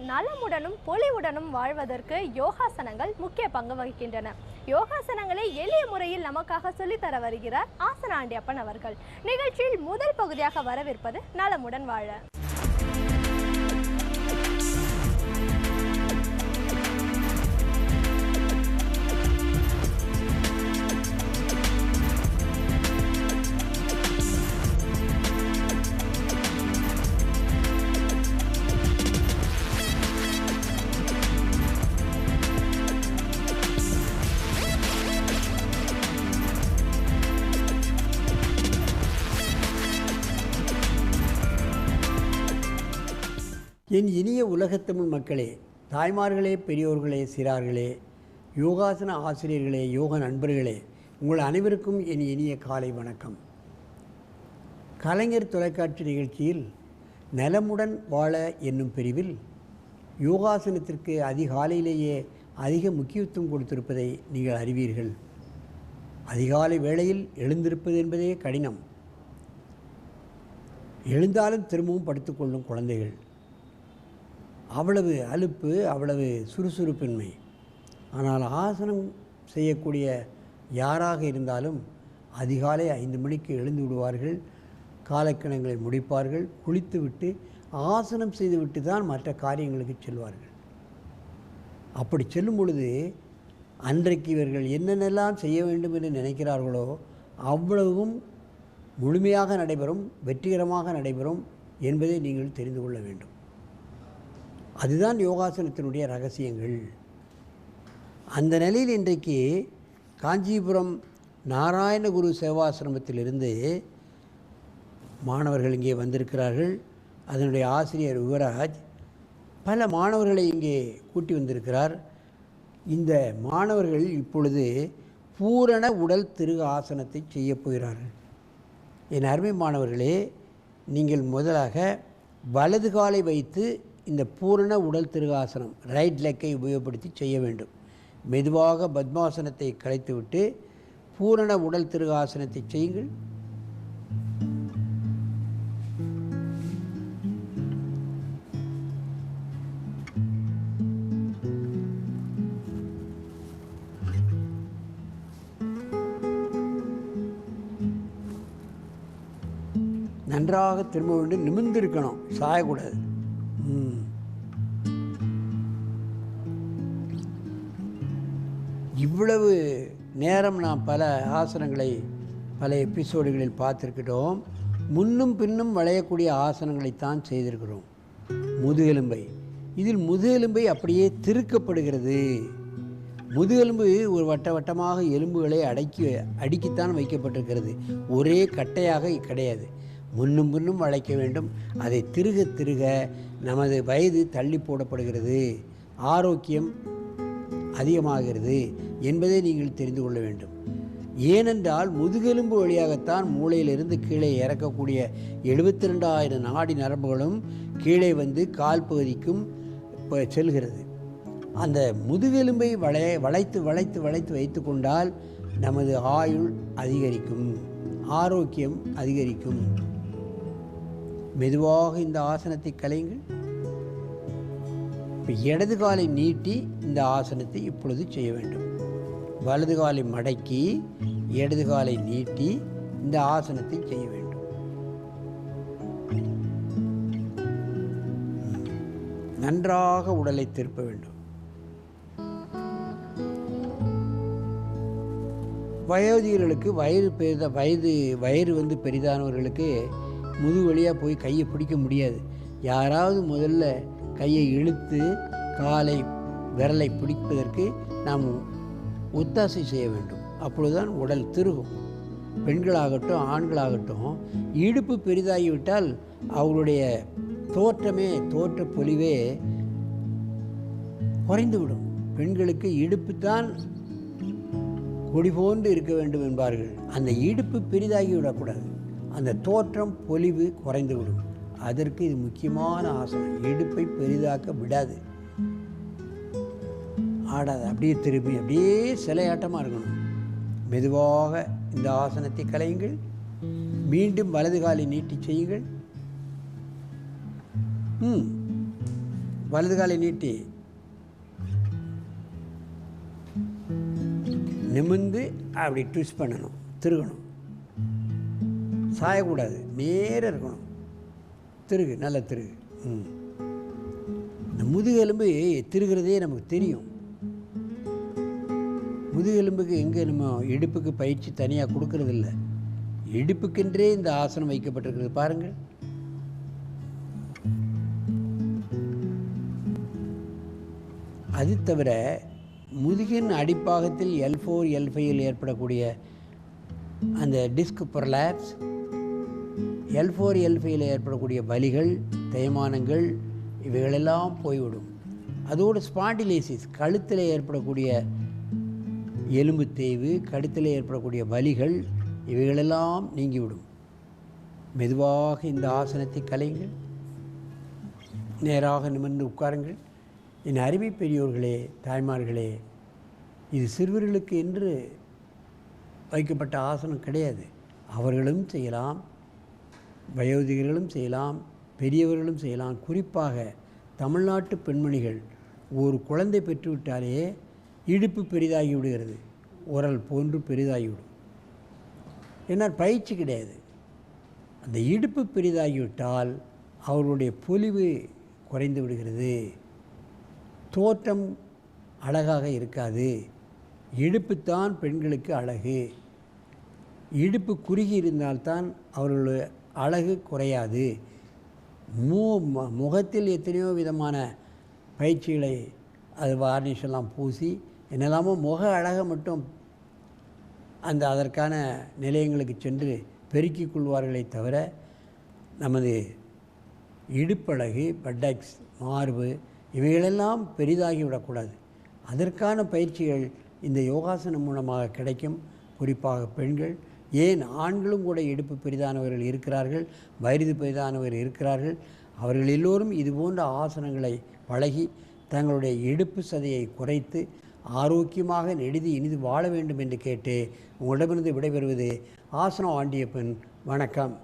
நலமுடனும் பொலிவுடனும் வாழ்வதற்கு யோகாசனங்கள் முக்கிய பங்கு வகிக்கின்றன. யோகாசனங்களை எளிய முறையில் நமக்காக சொல்லித்தர வருகிறார் ஆசன ஆண்டியப்பன் அவர்கள். நிகழ்ச்சியில் முதல் பகுதியாக வரவிருப்பது நலமுடன் வாழ. என் இனிய உலகத்தமிழ் மக்களே, தாய்மார்களே, பெரியோர்களே, சிறார்களே, யோகாசன ஆசிரியர்களே, யோக நண்பர்களே, உங்கள் அனைவருக்கும் என் இனிய காலை வணக்கம். கலைஞர் தொலைக்காட்சி நிகழ்ச்சியில் நலமுடன் வாழ என்னும் பிரிவில் யோகாசனத்திற்கு அதிகாலையிலேயே அதிக முக்கியத்துவம் கொடுத்திருப்பதை நீங்கள் அறிவீர்கள். அதிகாலை வேளையில் எழுந்திருப்பது என்பதே கடினம். எழுந்தாலும் திரும்பவும் படுத்துக்கொள்ளும் குழந்தைகள், அவ்வளவு அலுப்பு, அவ்வளவு சுறுசுறுப்பின்மை. ஆனால் ஆசனம் செய்யக்கூடிய யாராக இருந்தாலும் அதிகாலை 5 மணிக்கு எழுந்து விடுவார்கள், காலக்கணங்களை முடிப்பார்கள், குளித்துவிட்டு ஆசனம் செய்துவிட்டு தான் மற்ற காரியங்களுக்கு செல்வார்கள். அப்படி செல்லும் பொழுது அன்றைக்கு இவர்கள் என்னென்னலாம் செய்ய வேண்டும் என்று நினைக்கிறார்களோ அவ்வளவும் முழுமையாக நடைபெறும், வெற்றிகரமாக நடைபெறும் என்பதை நீங்கள் தெரிந்து கொள்ள வேண்டும். அதுதான் யோகாசனத்தினுடைய ரகசியங்கள். அந்த நிலையில் இன்றைக்கு காஞ்சிபுரம் நாராயணகுரு சேவாசிரமத்திலிருந்து மாணவர்கள் இங்கே வந்திருக்கிறார்கள். அதனுடைய ஆசிரியர் யுவராஜ் பல மாணவர்களை இங்கே கூட்டி வந்திருக்கிறார். இந்த மாணவர்கள் இப்பொழுது பூரண உடல் திருகு ஆசனத்தை செய்ய போகிறார்கள். என் அருமை மாணவர்களே, நீங்கள் முதலாக வலது காலை வைத்து இந்த பூரண உடல் திருகாசனம் ரைட் லெக்கை உபயோகப்படுத்தி செய்ய வேண்டும். மெதுவாக பத்மாசனத்தை கலைத்துவிட்டு பூரண உடல் திருகாசனத்தை செய்யுங்கள். நன்றாக திரும்ப வேண்டும், நிமிர்ந்திருக்கணும், சாயக்கூடாது. இவ்வளவு நேரம் நாம் பல ஆசனங்களை பல எபிசோடுகளில் பார்த்துருக்கிட்டோம். முன்னும் பின்னும் வளையக்கூடிய ஆசனங்களைத்தான் செய்திருக்கிறோம். முதுகெலும்பை, இதில் முதுகெலும்பை அப்படியே திருக்கப்படுகிறது. முதுகெலும்பு ஒரு வட்ட வட்டமாக எலும்புகளை அடுக்கித்தான் வைக்கப்பட்டிருக்கிறது. ஒரே கட்டையாக கிடையாது. முன்னும் பின்னும் வளைக்க வேண்டும். அதை திருக திருக நமது வயது தள்ளி போடப்படுகிறது, ஆரோக்கியம் அதிகமாகிறது என்பதை நீங்கள் தெரிந்து கொள்ள வேண்டும். ஏனென்றால் முதுகெலும்பு வழியாகத்தான் மூளையிலிருந்து கீழே இறக்கக்கூடிய 72,000 நாடி நரம்புகளும் கீழே வந்து கால் பகுதிக்கும் செல்கிறது. அந்த முதுகெலும்பை வளைத்து வளைத்து வளைத்து வைத்து கொண்டால் நமது ஆயுள் அதிகரிக்கும், ஆரோக்கியம் அதிகரிக்கும். மெதுவாக இந்த ஆசனத்தை கலையுங்கள். இப்போ இடது காலை நீட்டி இந்த ஆசனத்தை இப்பொழுது செய்ய வேண்டும். வலது காலை மடக்கி இடது காலை நீட்டி இந்த ஆசனத்தை செய்ய வேண்டும். நன்றாக உடலை திருப்ப வேண்டும். வயோதிகர்களுக்கு வயிறு வந்து பெரிதானவர்களுக்கு முதுகு வழியாக போய் கையை பிடிக்க முடியாது. யாராவது முதல்ல கையை இழுத்து காலை விரலை பிடிப்பதற்கு நாம் ஒத்தாசை செய்ய வேண்டும். அப்பொழுதுதான் உடல் திருகும். பெண்களாகட்டும் ஆண்களாகட்டும், இடுப்பு பெரிதாகிவிட்டால் அவர்களுடைய தோற்ற பொலிவே குறைந்துவிடும். பெண்களுக்கு இடுப்பு தான் கொடி போன்று இருக்க வேண்டும் என்பார்கள். அந்த இடுப்பு பெரிதாகிவிடக்கூடாது, அந்த தோற்றம் பொலிவு குறைந்துவிடும். அதற்கு இது முக்கியமான ஆசனம். இடுப்பை பெரிதாக்க விடாது, ஆடாது, அப்படியே திரும்பி அப்படியே சிலையாட்டமாக இருக்கணும். மெதுவாக இந்த ஆசனத்தை கலையுங்கள். மீண்டும் வலது காலை நீட்டி செய்யுங்கள். வலது காலை நீட்டி நிமிர்ந்து அப்படி ட்விஸ்ட் பண்ணணும், திருகணும். சாயக்கூடாது, நேராக இருக்கணும். திருகு, நல்ல திருகு. இந்த முதுகெலும்பு திருகிறதே நமக்கு தெரியும். முதுகெலும்புக்கு எங்கே நம்ம இடுப்புக்கு பயிற்சி தனியாக கொடுக்கறதில்ல. இடுப்புக்கென்றே இந்த ஆசனம் வைக்கப்பட்டிருக்கிறது பாருங்கள். அது தவிர முதுகின் அடிப்பாகத்தில் L4 L5 ஏற்படக்கூடிய அந்த டிஸ்க் ப்ரொலாப்ஸ், L4 L5 ஏற்படக்கூடிய வலிகள், தேய்மானங்கள் இவைகளெல்லாம் போய்விடும். அதோடு ஸ்பாண்டிலைசிஸ், கழுத்தில் ஏற்படக்கூடிய எலும்பு தேய்வு, கழுத்தில் ஏற்படக்கூடிய வலிகள் இவைகளெல்லாம் நீங்கிவிடும். மெதுவாக இந்த ஆசனத்தை கலையுங்கள். நேராக நிமிர்ந்து உட்காருங்கள். என் அருமை பெரியோர்களே, தாய்மார்களே, இது சிறுவர்களுக்கு என்று வைக்கப்பட்ட ஆசனம் கிடையாது. அவர்களும் செய்யலாம், வயோதிகர்களும் செய்யலாம், பெரியவர்களும் செய்யலாம். குறிப்பாக தமிழ்நாட்டு பெண்மணிகள் ஒரு குழந்தை பெற்றுவிட்டாலே இடுப்பு பெரிதாகி விடுகிறது, உரல் போன்று பெரிதாகிவிடும். ஏன்னா பயிற்சி கிடையாது. அந்த இடுப்பு பெரிதாகிவிட்டால் அவர்களுடைய பொலிவு குறைந்து விடுகிறது, தோற்றம் அழகாக இருக்காது. இடுப்புத்தான் பெண்களுக்கு அழகு. இடுப்பு குறுகி இருந்தால்தான் அவர்களுடைய அழகு குறையாது. முகத்தில் எத்தனையோ விதமான பயிற்சிகளை அது வார்னிஷ் எல்லாம் பூசி என்னெல்லாமோ முக அழகை மட்டும் அதற்கான நிலையங்களுக்கு சென்று பெருக்கிக் கொள்வார்களே தவிர நமது இடுப்பழகு, பட்டக்ஸ், மார்பு இவைகளெல்லாம் பெரிதாகிவிடக்கூடாது. அதற்கான பயிற்சிகள் இந்த யோகாசனம் மூலமாக கிடைக்கும். குறிப்பாக பெண்கள், ஏன் ஆண்களும் கூட இடுப்பு பெரிதானவர்கள் இருக்கிறார்கள், வயது பெரிதானவர்கள் இருக்கிறார்கள். அவர்கள் எல்லோரும் இதுபோன்ற ஆசனங்களை பழகி தங்களுடைய இடுப்பு சதையை குறைத்து ஆரோக்கியமாக நெடிது இனிது வாழ வேண்டும் என்று கேட்டு உங்களிடமிருந்து விடைபெறுவது ஆசனம் ஆண்டியப்பன். வணக்கம்.